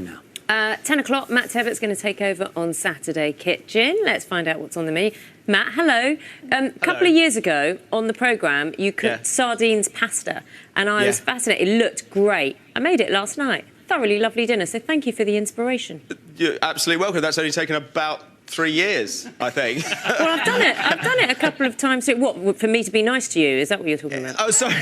now. 10 o'clock, Matt Tebbutt's going to take over on Saturday Kitchen. Let's find out what's on the menu. Matt, hello. A couple of years ago on the programme, you cooked sardines pasta, and I was fascinated. It looked great. I made it last night. Thoroughly lovely dinner, so thank you for the inspiration. You're absolutely welcome. That's only taken about 3 years, I think. Well, I've done it a couple of times. What, for me to be nice to you? Is that what you're talking about? Oh, sorry.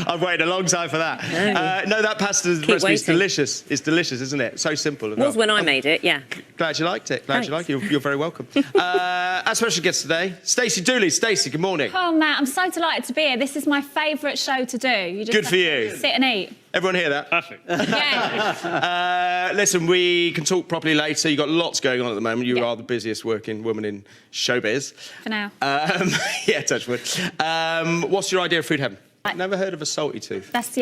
I've waited a long time for that. No, that pasta recipe is delicious. It's delicious, isn't it? So simple. It was when I made it, yeah. Glad you liked it. Glad you liked it. You're very welcome. Our special guest today, Stacey Dooley. Stacey, good morning. Oh, Matt, I'm so delighted to be here. This is my favourite show to do. You just good for you. Sit and eat. Everyone hear that? Perfect. Yeah. Listen, we can talk properly later. You've got lots going on at the moment. You are the busiest working woman in showbiz. For now. Yeah, touch wood. What's your idea of food heaven? Never heard of a salty tooth. That's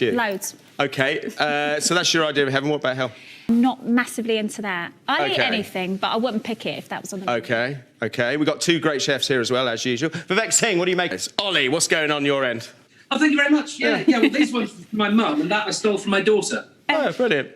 you. Loads. OK, so that's your idea of heaven. What about hell? I'm not massively into that. I'll eat anything, but I wouldn't pick it if that was on the menu. OK. We've got two great chefs here as well, as usual. Vivek Singh, what do you make? Olly, what's going on your end? Oh, thank you very much. Yeah, well, these ones from my mum, and that I stole from my daughter. Oh, brilliant.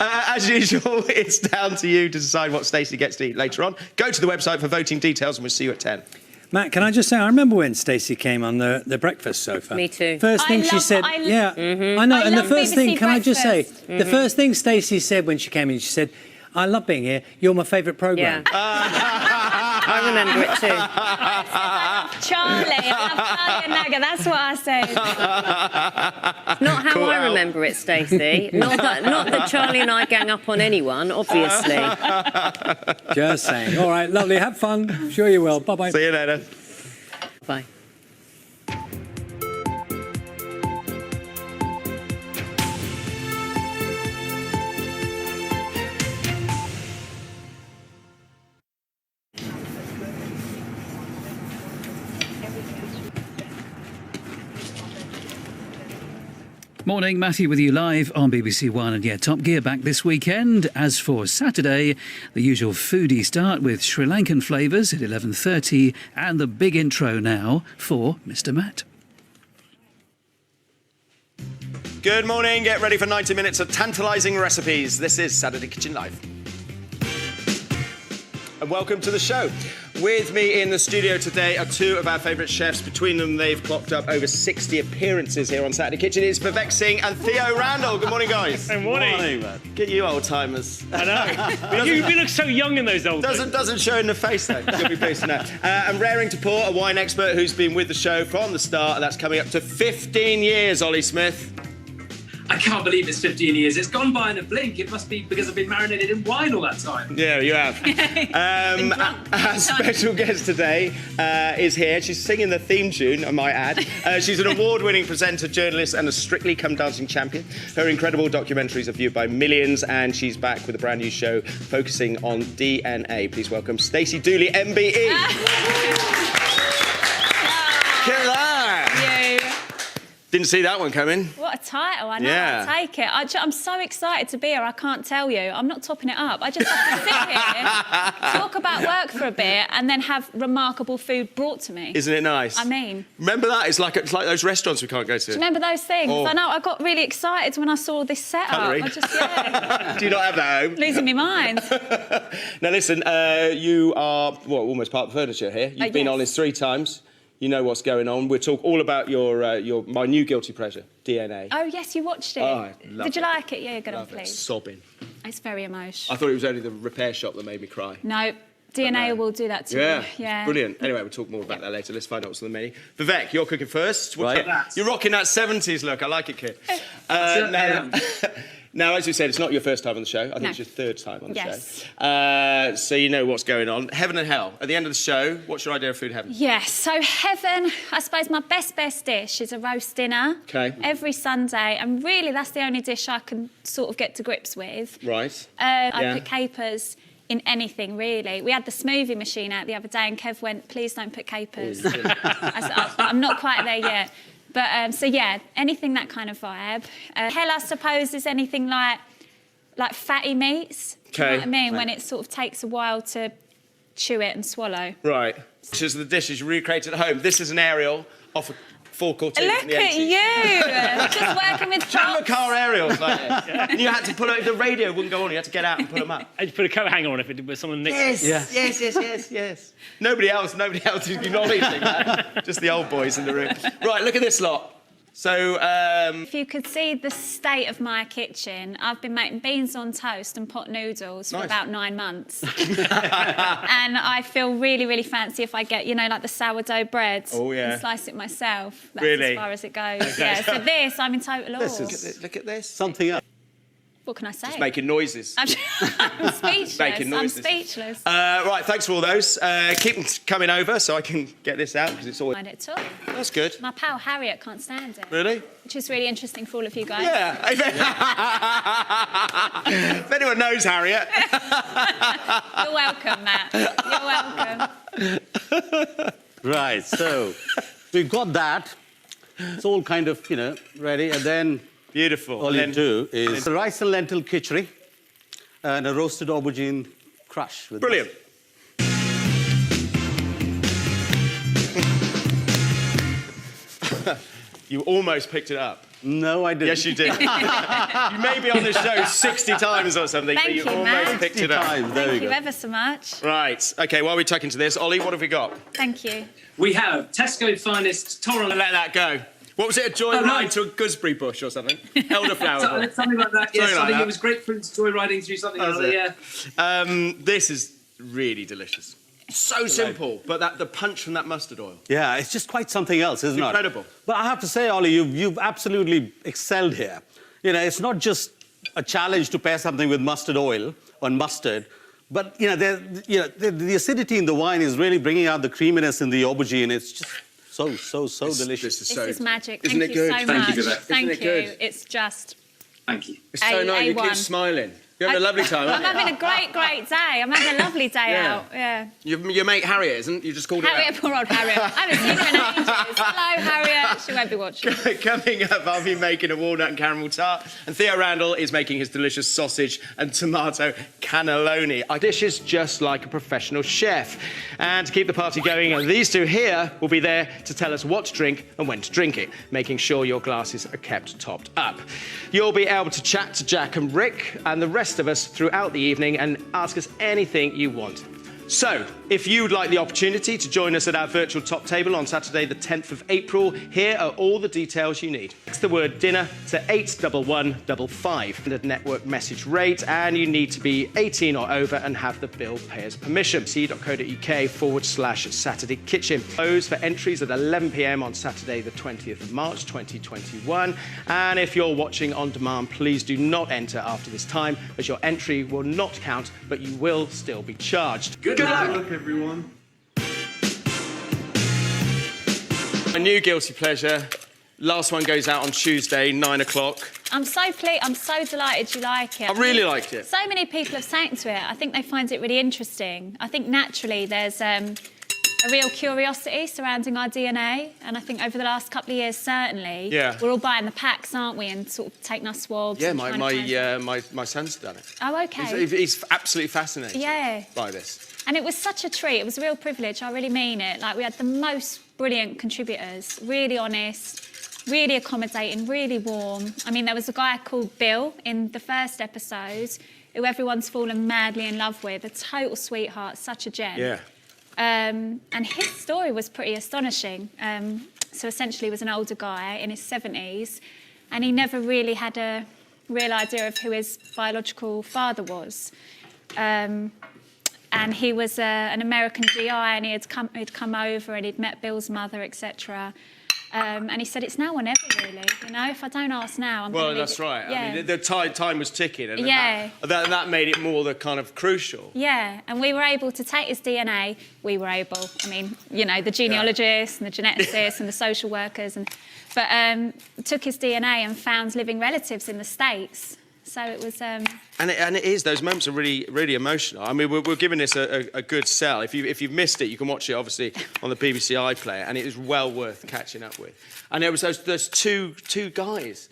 As usual, it's down to you to decide what Stacey gets to eat later on. Go to the website for voting details, and we'll see you at 10. Matt, can I just say, I remember when Stacey came on the breakfast sofa. Me too. First thing she said, I know, and the first thing, can I just say, the first thing Stacey said when she came in, she said, I love being here, you're my favourite programme. Yeah. I remember it too. Charlie, I love Charlie and Naga, that's what I said. Not how I remember it, Stacey. Not that Charlie and I gang up on anyone, obviously. Just saying. All right, lovely, have fun. I'm sure you will. Bye-bye. See you later. Bye. Morning, Matthew with you live on BBC One, and Top Gear back this weekend. As for Saturday, the usual foodie start with Sri Lankan flavours at 11:30, and the big intro now for Mr. Matt. Good morning, get ready for 90 minutes of tantalising recipes. This is Saturday Kitchen Live. And welcome to the show. With me in the studio today are two of our favourite chefs. Between them, they've clocked up over 60 appearances here on Saturday Kitchen. It's Vivek Singh and Theo Randall. Good morning, guys. Good morning. Good morning, man. Get you old-timers. I know. you look so young in those old days. Doesn't show in the face, though. You'll be pleased to know. And raring to pour, a wine expert who's been with the show from the start, and that's coming up to 15 years, Olly Smith. I can't believe it's 15 years. It's gone by in a blink. It must be because I've been marinated in wine all that time. Yeah, you have. Our special guest today is here. She's singing the theme tune, I might add. She's an award-winning presenter, journalist, and a Strictly Come Dancing champion. Her incredible documentaries are viewed by millions, and she's back with a brand new show focusing on DNA. Please welcome Stacey Dooley, MBE. Didn't see that one coming. What a title, I know, I'll take it. I'm so excited to be here, I can't tell you. I'm not topping it up. I just have to sit here, talk about work for a bit, and then have remarkable food brought to me. Isn't it nice? I mean. Remember that? It's like those restaurants we can't go to. Do you remember those things? Oh. I know, I got really excited when I saw this setup. Cutlery. I just, Do you not have that at home? losing my mind. Now listen, you are, almost part of the furniture here. You've been on this 3 times. You know what's going on. We'll talk all about my new guilty pleasure, DNA. Oh, yes, you watched it. Oh, I love Did you it. like it? Yeah, good on, Love it. please. Sobbing. It's very emotional. I thought it was only the repair shop that made me cry. No, DNA will do that to you. Yeah. Brilliant. Anyway, we'll talk more about that later. Let's find out what's on the menu. Vivek, you're cooking first. Right. You're rocking that 70s look. I like it, kid. Now, as you said, it's not your first time on the show. I think it's your 3rd time on the show. So you know what's going on. Heaven and hell. At the end of the show, what's your idea of food heaven? Yes, so heaven, I suppose my best dish is a roast dinner. Okay. Every Sunday, and really that's the only dish I can sort of get to grips with. Right. I put capers in anything, really. We had the smoothie machine out the other day and Kev went, please don't put capers. I'm not quite there yet. But, so yeah, anything that kind of vibe. Hell, I suppose, is anything like fatty meats. Do you know what I mean? When it sort of takes a while to chew it and swallow. Right. This is the dishes you recreate at home. This is an aerial off a forecourt teams Look in the at 80s. you, just working with Chamber props. car aerials like this. And you had to pull it, the radio wouldn't go on, you had to get out and pull them up. And you put a coat hanger on if it was someone nicked. Yes. Nobody else is acknowledging that. Just the old boys in the room. Right, look at this lot. So, If you could see the state of my kitchen, I've been making beans on toast and pot noodles for Nice. about 9 months. And I feel really, really fancy if I get, you know, like the sourdough bread and slice it myself. That's Really? as far as it goes. Yeah, so this, I'm in total awe. look at this. Something else. What can I say? It's making noises. I'm speechless. Making I'm noises. speechless. Right, thanks for all those. Keep them coming over so I can get this out because it's always... Find it too. That's good. My pal Harriet can't stand it. Really? Which is really interesting for all of you guys. Yeah. If anyone knows Harriet. You're welcome, Matt. You're welcome. Right, so we've got that. It's all kind of, you know, ready. And then Beautiful. all you do is rice and lentil khichdi and a roasted aubergine crush. With Brilliant. You almost picked it up. No, I didn't. Yes, you did. You may be on the show 60 times or something, Thank but you you, almost Matt. picked it up. Times, there we Thank you go. ever so much. Right. OK, while we tuck into this, Ollie, what have we got? Thank you. We have Tesco finest Torrent. Let that go. What was it, a joyride right. to a gooseberry bush or something? Elderflower bush. Something like that. Yes, Something I like think that. it was grapefruit joyriding through something like that. Yeah. This is really delicious. So simple, but the punch from that mustard oil. Yeah, it's just quite something else, isn't it? Incredible. But I have to say, Ollie, you've absolutely excelled here. You know, it's not just a challenge to pair something with mustard oil or mustard, but you know, the acidity in the wine is really bringing out the creaminess in the aubergine. It's just so delicious. This This is magic. Isn't Thank it you good? so Thank much. you, Vivek. Thank Isn't it you. good? It's just. Thank you. It's so nice. You keep A1. smiling. You're having a lovely time, I'm aren't you? having a great day. I'm having a lovely day Yeah. out. Yeah. Your mate Harriet, isn't? You just called her Harriet, poor old Harriet. I haven't seen her in ages. Hello, Harriet. She won't be watching. out. Coming up, I'll be making a walnut and caramel tart, and Theo Randall is making his delicious sausage and tomato cannelloni. Our dishes just like a professional chef. And to keep the party going, these two here will be there to tell us what to drink and when to drink it, making sure your glasses are kept topped up. You'll be able to chat to Jack and Rick and the rest of us throughout the evening and ask us anything you want. So, if you'd like the opportunity to join us at our virtual top table on Saturday the 10th of April, here are all the details you need. Text the word dinner to 81155 and a network message rate, and you need to be 18 or over and have the bill payer's permission. c.co.uk/Saturday Kitchen. Close for entries at 11 p.m. on Saturday the 20th of March 2021. And if you're watching on demand, please do not enter after this time, as your entry will not count, but you will still be charged. Good luck, everyone. A new guilty pleasure. Last one goes out on Tuesday, 9 o'clock. I'm so pleased. I'm so delighted you like it. I really liked it. So many people have taken to it. I think they find it really interesting. I think naturally there's a real curiosity surrounding our DNA, and I think over the last couple of years, certainly, we're all buying the packs, aren't we, and sort of taking our swabs. Yeah, and trying to find- my son's done it. Oh, okay. He's absolutely fascinated by this. And it was such a treat. It was a real privilege. I really mean it. Like, we had the most brilliant contributors, really honest, really accommodating, really warm. I mean, there was a guy called Bill in the first episode who everyone's fallen madly in love with, a total sweetheart, such a gem. Yeah. And his story was pretty astonishing. So essentially, he was an older guy in his 70s, and he never really had a real idea of who his biological father was. And he was an American GI, and he'd come over and he'd met Bill's mother, etc. And he said, it's now or never, really. You know, if I don't ask now, I'm Well, gonna leave that's it. right. Yeah. I mean, the time was ticking, and Yeah. that made it more the kind of crucial. Yeah, and we were able to take his DNA. We were able. I mean, you know, the genealogists and the geneticists and the social workers, but took his DNA and found living relatives in the States. So it was. And it is. Those moments are really, really emotional. I mean, we're giving this a good sell. If you've missed it, you can watch it obviously on the BBC iPlayer, and it is well worth catching up with. And there was those two guys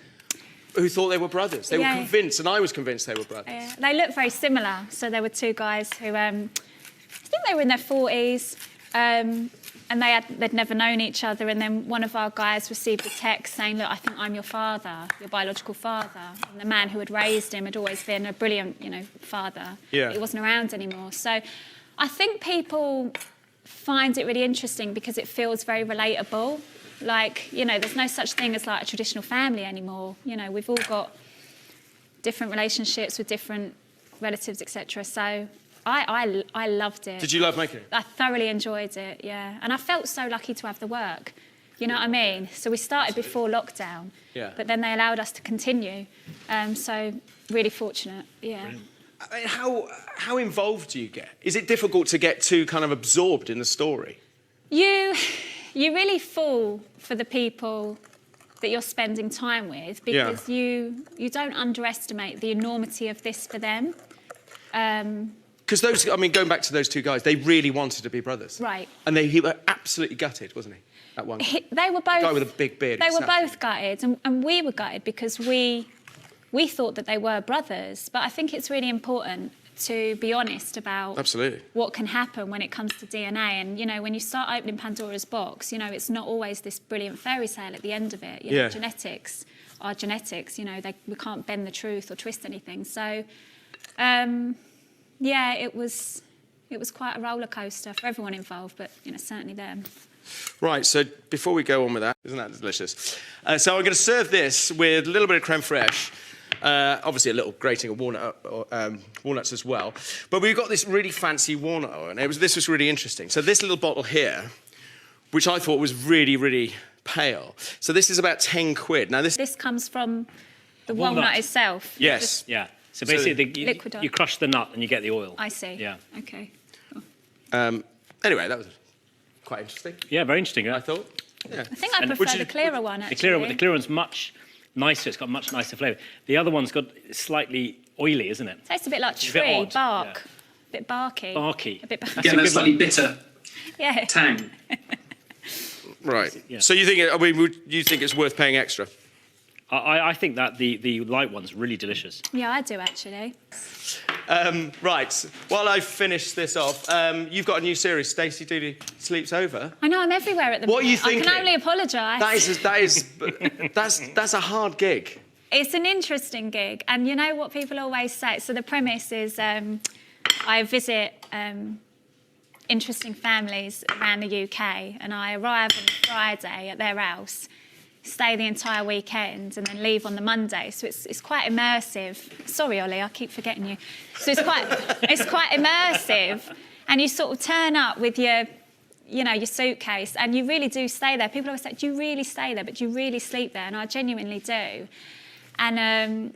who thought they were brothers. They were convinced, and I was convinced they were brothers. They looked very similar. So there were two guys who, I think they were in their 40s. And they'd never known each other. And then one of our guys received a text saying, look, I think I'm your father, your biological father. And the man who had raised him had always been a brilliant, father. Yeah. He wasn't around anymore. So I think people find it really interesting because it feels very relatable. Like, there's no such thing as like a traditional family anymore. We've all got different relationships with different relatives, etc. So I loved it. Did you love making it? I thoroughly enjoyed it, yeah. And I felt so lucky to have the work. You know what I mean? So we started before lockdown, but then they allowed us to continue. So really fortunate, yeah. Brilliant. I mean, how involved do you get? Is it difficult to get too kind of absorbed in the story? You really fall for the people that you're spending time with because you don't underestimate the enormity of this for them. Because going back to those two guys, they really wanted to be brothers. Right. And he were absolutely gutted, wasn't he? That one. They were both... The guy with a big beard. They were both gutted, and we were gutted because we thought that they were brothers. But I think it's really important to be honest about what can happen when it comes to DNA. And, when you start opening Pandora's box, it's not always this brilliant fairy tale at the end of it. Genetics are genetics. We can't bend the truth or twist anything. So... yeah, it was quite a roller coaster for everyone involved, but certainly them. Right, so before we go on with that, isn't that delicious? So I'm going to serve this with a little bit of creme fraiche, obviously a little grating of walnuts as well. But we've got this really fancy walnut oil, and this was really interesting. So this little bottle here, which I thought was really, really pale. So this is about 10 quid. Now this comes from the walnut itself. Yes. Yeah. So basically, you crush the nut and you get the oil. I see. Yeah. Okay. Cool. Anyway, that was quite interesting. Yeah, very interesting. I thought. Yeah. I think I prefer the clearer one, actually. The clearer one's much nicer. It's got much nicer flavour. The other one's got slightly oily, isn't it? Tastes a bit like tree, bark. A bit barky. Barky. A bit barky. Again, that slightly bitter tang. Right. Yeah. So you think you think it's worth paying extra? I think that the light one's really delicious. Yeah, I do actually. Right, while I finish this off, you've got a new series, Stacey Dooley Sleeps Over. I know, I'm everywhere at the minute. What are you thinking? I can only apologise. That's a hard gig. It's an interesting gig, and you know what people always say? So the premise is I visit interesting families around the UK, and I arrive on a Friday at their house, stay the entire weekend and then leave on the Monday. So it's quite immersive. Sorry, Ollie, I keep forgetting you. So it's quite immersive, and you sort of turn up with your suitcase, and you really do stay there. People always say, do you really stay there? But do you really sleep there? And I genuinely do. And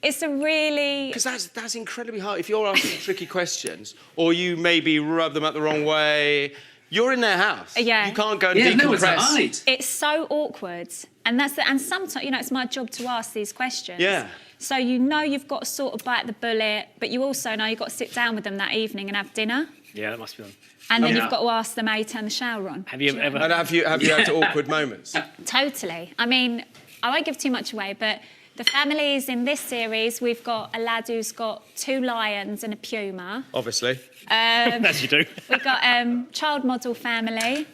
it's a really... Because that's incredibly hard. If you're asking tricky questions, or you maybe rub them up the wrong way... You're in their house. Yeah. You can't go and decompress. It's so awkward. And sometimes, it's my job to ask these questions. Yeah. So you've got to sort of bite the bullet, but you also know you've got to sit down with them that evening and have dinner. Yeah, that must be on. And then you've got to ask them how you turn the shower on. Have you ever... And have you had awkward moments? Totally. I mean, I won't give too much away, but the families in this series, we've got a lad who's got 2 lions and a puma. Obviously. As you do. We've got child model family.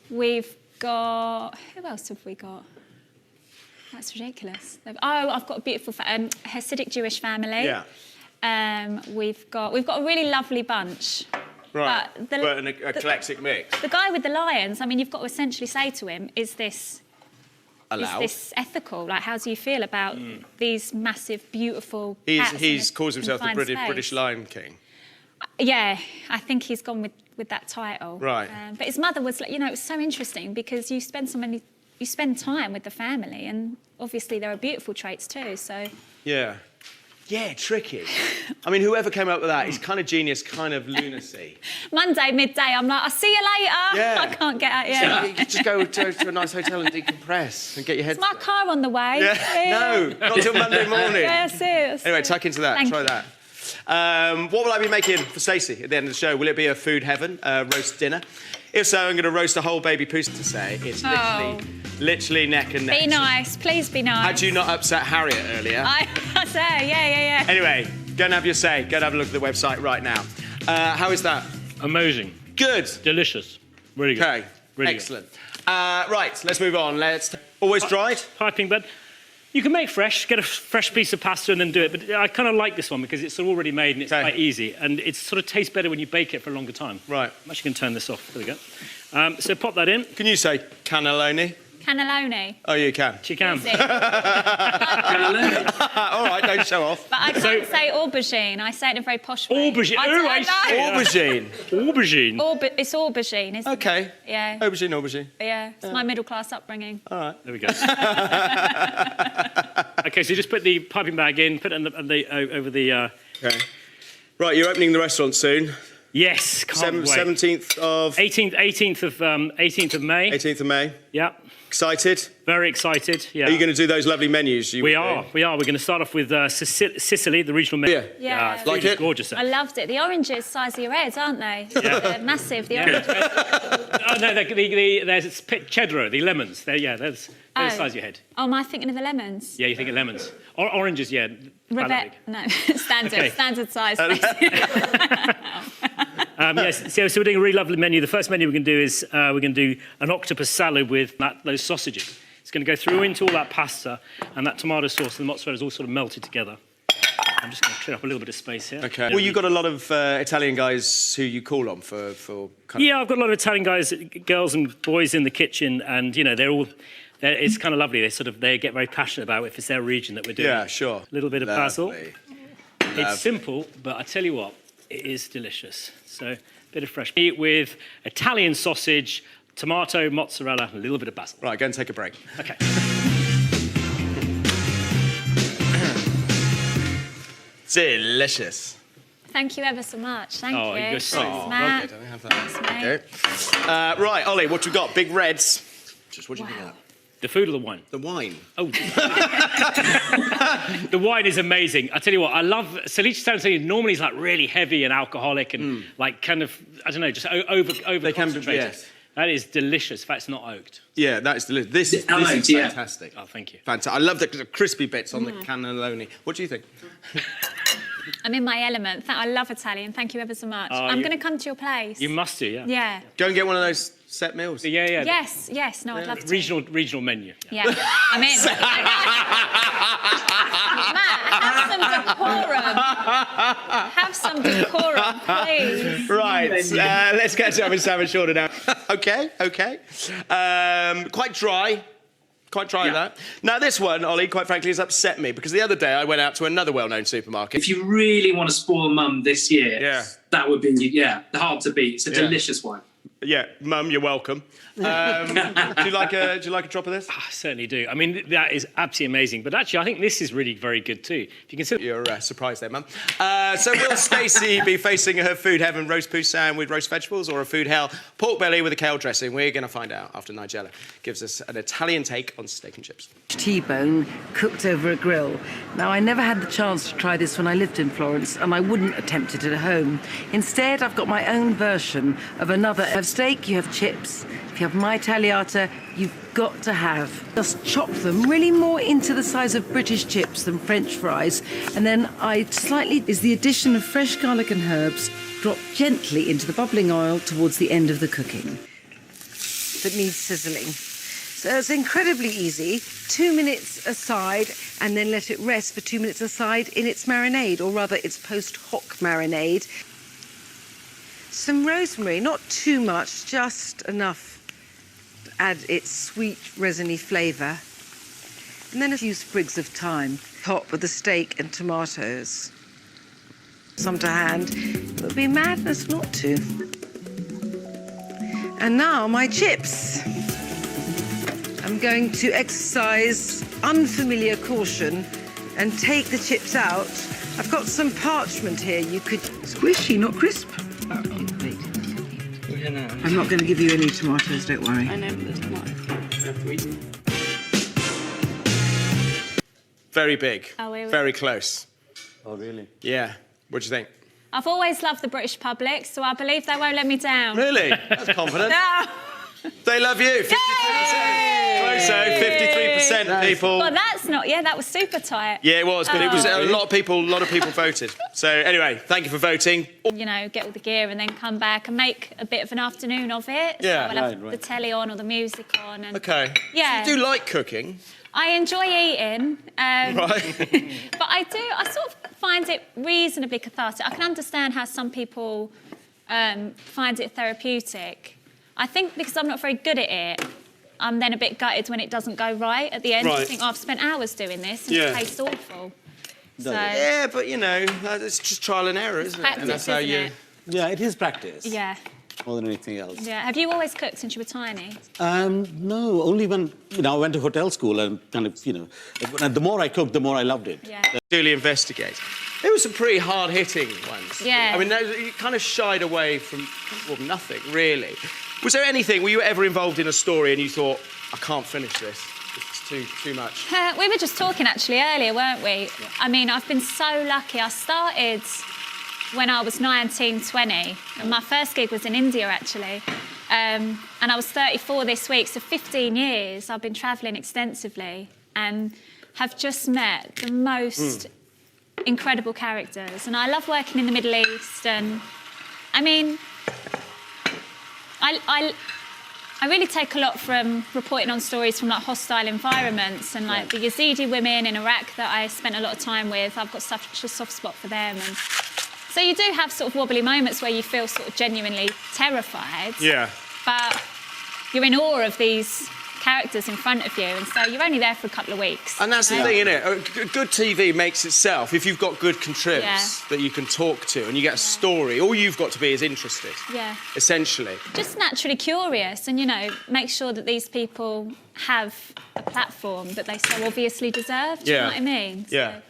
We've got... Who else have we got? That's ridiculous. I've got a beautiful Hasidic Jewish family. Yeah. We've got a really lovely bunch. Right. But an eclectic mix. The guy with the lions, I mean, you've got to essentially say to him, is this ethical? Like, how do you feel about these massive, beautiful cats? He calls himself the British Lion King. Yeah, I think he's gone with that title. Right. But his mother was, it was so interesting because you spend time with the family, and obviously there are beautiful traits too. So. Yeah. Yeah, tricky. I mean, whoever came up with that is kind of genius, kind of lunacy. Monday, midday, I'm like, I'll see you later. Yeah. I can't get out yet. So you could just go to a nice hotel and decompress and get your head... Is my car on the way? Yeah. No, not till Monday morning. Yeah, seriously. Anyway, tuck into that. Try that. What will I be making for Stacey at the end of the show? Will it be a food heaven, roast dinner? If so, I'm going to roast a whole baby poos to say it's literally neck and neck. Be nice, please be nice. Had you not upset Harriet earlier? I say, yeah. Anyway, go and have your say. Go and have a look at the website right now. How is that? Amazing. Good. Delicious. Really good. Okay, Really excellent. Right, let's move on. Always dried? Piping bed. You can make fresh, get a fresh piece of pasta and then do it, but I kind of like this one because it's sort of already made and it's quite easy, and it sort of tastes better when you bake it for a longer time. Right. I'm actually going to turn this off. There we go. So pop that in. Can you say cannelloni? Cannelloni. Oh, you can. She can. Easy. All right, don't show off. But I can't say aubergine. I say it in a very posh way. Aubergine. I Oh, don't I know. see. Aubergine. Aubergine. It's aubergine, isn't Okay. it? Yeah. Aubergine. Yeah, it's my middle class upbringing. All right. There we go. Okay, so you just put the piping bag in, put it over the... Okay. Right, you're opening the restaurant soon. Yes, can't wait. 17th of... 18th of May. 18th of May. Yeah. Excited? Very excited, yeah. Are you going to do those lovely menus? We are. We're going to start off with Sicily, the regional menu. Yeah. Like it? Gorgeous. I loved it. The oranges, size of your heads, aren't they? Yeah. They're massive, the oranges. Oh, no, there's cheddar, the lemons. They're the size of your head. Oh, am I thinking of the lemons? Yeah, you think of lemons. Oranges, yeah. Rebecca, no, standard size. Yes, so we're doing a really lovely menu. The first menu we're going to do is we're going to do an octopus salad with those sausages. It's going to go through into all that pasta, and that tomato sauce and the mozzarella is all sort of melted together. I'm just going to clear up a little bit of space here. Okay. Well, you've got a lot of Italian guys who you call on for kind of... Yeah, I've got a lot of Italian guys, girls and boys in the kitchen, and, you know, it's kind of lovely. They get very passionate about it if it's their region that we're doing. Yeah, sure. A little bit of basil. Lovely. It's simple, but I tell you what, it is delicious. So, a bit of fresh meat with Italian sausage, tomato, mozzarella, and a little bit of basil. Right, go and take a break. Okay. Delicious. Thank you ever so much. Thank you. You're so Thanks, Matt. Okay, don't have that. Thanks, mate. Okay. Right, Ollie, what you got? Big reds. Just what do you think of that? The food or the wine? The wine. Oh. The wine is amazing. I tell you what, I love... Salice Town normally is like really heavy and alcoholic and like kind of, I don't know, just over concentrated. Yes. That is delicious. In fact, it's not oaked. Yeah, that is delicious. This is fantastic. Oh, thank you. Fantastic. I love the crispy bits on the cannelloni. What do you think? I'm in my element. I love Italian. Thank you ever so much. I'm going to come to your place. You must do, yeah. Yeah. Go and get one of those set meals. Yeah. Yes. No, I'd love to. Regional menu. Yeah. I'm in. Matt, have some decorum, please. Right, let's get to Evans and Shauna now. Okay. Quite dry. That. Now, this one, Ollie, quite frankly, has upset me because the other day I went out to another well-known supermarket. If you really want to spoil mum this year, that would be, hard to beat. It's a delicious one. Yeah, Mum, you're welcome. Do you like a drop of this? I certainly do. I mean, that is absolutely amazing. But actually, I think this is really very good too. If you consider... You're surprised there, Mum. So will Stacey be facing her food heaven roast poussin with roast vegetables or a food hell pork belly with a kale dressing? We're going to find out after Nigella gives us an Italian take on steak and chips. T-bone cooked over a grill. Now, I never had the chance to try this when I lived in Florence, and I wouldn't attempt it at home. Instead, I've got my own version of another. You have steak, you have chips. If you have my tagliata, you've got to have. Just chop them really more into the size of British chips than French fries, and then is the addition of fresh garlic and herbs dropped gently into the bubbling oil towards the end of the cooking. That needs sizzling. So it's incredibly easy. 2 minutes aside, and then let it rest for 2 minutes aside in its marinade, or rather its post-hoc marinade. Some rosemary, not too much, just enough to add its sweet, resiny flavour. And then a few sprigs of thyme. Top with the steak and tomatoes. Some to hand. It would be madness not to. And now my chips. I'm going to exercise unfamiliar caution and take the chips out. I've got some parchment here. You could... Squishy, not crisp. I'm not going to give you any tomatoes, don't worry. I know, but there's tomatoes. Very big. Oh, really? Very close. Oh, really? Yeah. What do you think? I've always loved the British public, so I believe they won't let me down. Really? That's confident. No. They love you. 50%. Close So 53% people. Well, that's not. Yeah, that was super tight. Yeah, it was, but it was a lot of people voted. So anyway, thank you for voting. You know, get all the gear and then come back and make a bit of an afternoon of it. Yeah. So we'll have the telly on or the music on. And, Okay. Yeah. So you do like cooking? I enjoy eating. Right. But I sort of find it reasonably cathartic. I can understand how some people find it therapeutic. I think because I'm not very good at it, I'm then a bit gutted when it doesn't go right at the end. Right. You think, oh, I've spent hours doing this and it tastes awful. So, Yeah, but you know, it's just trial and error, isn't it? practice, And that's how isn't you. it? Yeah, it is practice. Yeah. More than anything else. Yeah. Have you always cooked since you were tiny? No, only when, I went to hotel school and kind of, and the more I cooked, the more I loved it. Yeah. Duly investigate. There were some pretty hard-hitting ones. Yeah. I mean, you kind of shied away from nothing, really. Was there anything, were you ever involved in a story and you thought, I can't finish this, it's too much? We were just talking actually earlier, weren't we? Yeah. I mean, I've been so lucky. I started when I was 19, 20, and my first gig was in India, actually. And I was 34 this week, so 15 years I've been travelling extensively and have just met the most incredible characters. And I love working in the Middle East, and I mean, I really take a lot from reporting on stories from like hostile environments and like the Yazidi women in Iraq that I spent a lot of time with. I've got such a soft spot for them. And so you do have sort of wobbly moments where you feel sort of genuinely terrified. Yeah. But you're in awe of these characters in front of you, and so you're only there for a couple of weeks. And that's the thing, isn't it? Good TV makes itself. If you've got good contribs that you can talk to and you get a story, all you've got to be is interested. Yeah. Essentially. Just naturally curious, and make sure that these people have a platform that they so obviously deserve. Do you know what I mean? Yeah. So,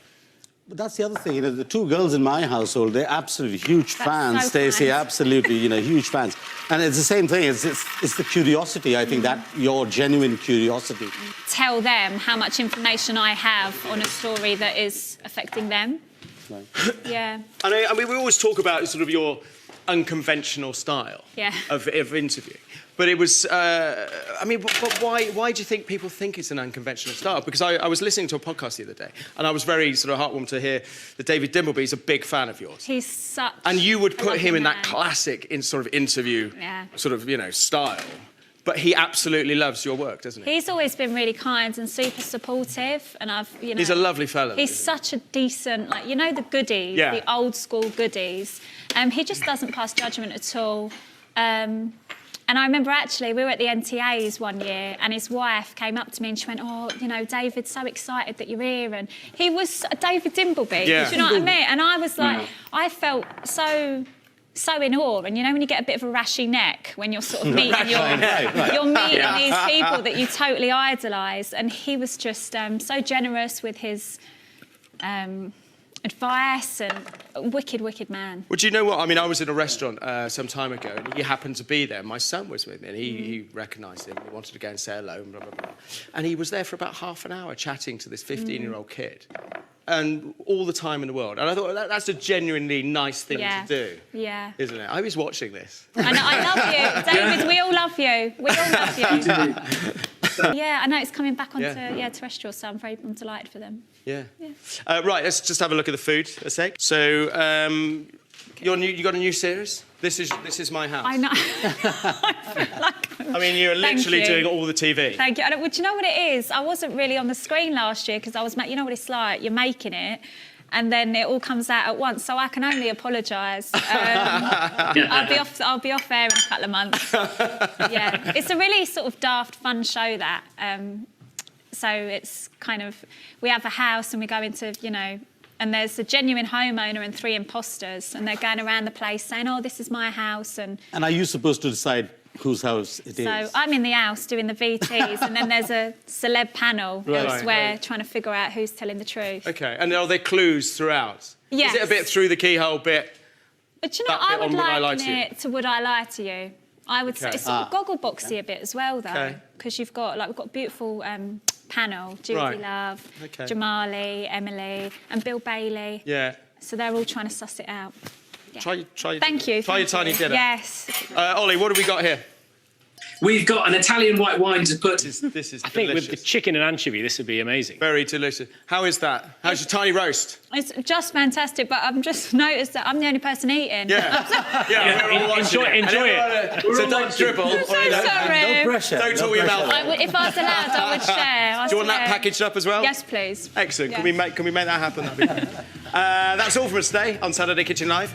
But that's the other thing, the two girls in my household, they're absolutely huge fans, so Stacey, kind. absolutely, huge fans. And it's the same thing, it's the curiosity, I think, that your genuine curiosity. tell them how much information I have on a story that is affecting them. Right. Yeah. I mean, we always talk about sort of your unconventional style of interview. But it was, but why do you think people think it's an unconventional style? Because I was listening to a podcast the other day, and I was very sort of heartwarmed to hear that David Dimbleby is a big fan of yours. He's such And you would put him in man. that classic sort of interview style. But he absolutely loves your work, doesn't he? He's always been really kind and super supportive, and He's a lovely fellow. He's such a decent, the goodies, the old school goodies. He just doesn't pass judgment at all. And I remember actually we were at the NTAs one year, and his wife came up to me and she went, "Oh, David's so excited that you're here." And he was David Dimbleby, do you know what I mean? And I was like, I felt so in awe. And when you get a bit of a rashy neck when you're sort of meeting you're meeting these people that you totally idolise, and he was just so generous with his advice, and a wicked man. Well, do you know what? I mean, I was in a restaurant some time ago, and he happened to be there. My son was with me, and he recognised him. He wanted to go and say hello, and blah, blah, blah. And he was there for about half an hour chatting to this 15-year-old kid. And all the time in the world. And I thought, that's a genuinely nice thing to do. Yeah. Isn't it? I was watching this. I love you. David, we all love you. We all love you. Yeah, I know it's coming back onto terrestrial, so I'm delighted for them. Yeah. Right, let's just have a look at the food a sec. So, you got a new series? This is my house. I know. I feel like I mean, you're literally doing all the TV. Thank you. Well, do you know what it is? I wasn't really on the screen last year because I was, you know what it's like, you're making it, and then it all comes out at once, so I can only apologise. I'll be off air in a couple of months. Yeah, it's a really sort of daft, fun show, that. So it's kind of, we have a house and we go into, and there's a genuine homeowner and 3 imposters, and they're going around the place saying, "Oh, this is my house." And are you supposed to decide whose house it is? So I'm in the house doing the VTs, and then there's a celeb panel elsewhere trying to figure out who's telling the truth. Okay, and are there clues throughout? Yes. Is it a bit through the keyhole bit? But I would liken it to Would I Lie to You? I would say it's sort of goggleboxy a bit as well, though, because we've got a beautiful panel: Judy Love, Jamali, Emily, and Bill Bailey. Yeah. So they're all trying to suss it out. Yeah. Try. Thank you. Try your tiny dinner. Yes. Ollie, what have we got here? We've got an Italian white wine to put. This is I think with delicious. the chicken and anchovy, this would be amazing. Very delicious. How is that? How's your tiny roast? It's just fantastic, but I've just noticed that I'm the only person eating. Yeah. Yeah, we're all watching enjoy it. So don't dribble. I'm so sorry. No pressure. Don't talk your mouth. If I was allowed, I would share. Do you want that packaged up as well? Yes, please. Excellent. Yeah. Can we make that happen? That'd be great. That's all from us today on Saturday Kitchen Live.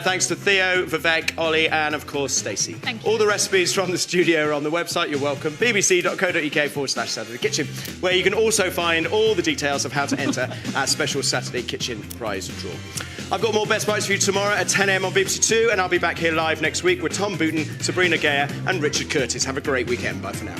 Thanks to Theo, Vivek, Olly, and of course Stacey. Thank you. All the recipes from the studio are on the website. You're welcome. bbc.co.uk/Saturday Kitchen, where you can also find all the details of how to enter our special Saturday Kitchen prize draw. I've got more Best Bites for you tomorrow at 10 a.m. on BBC Two, and I'll be back here live next week with Tom Booton, Sabrina Geyer, and Richard Curtis. Have a great weekend. Bye for now.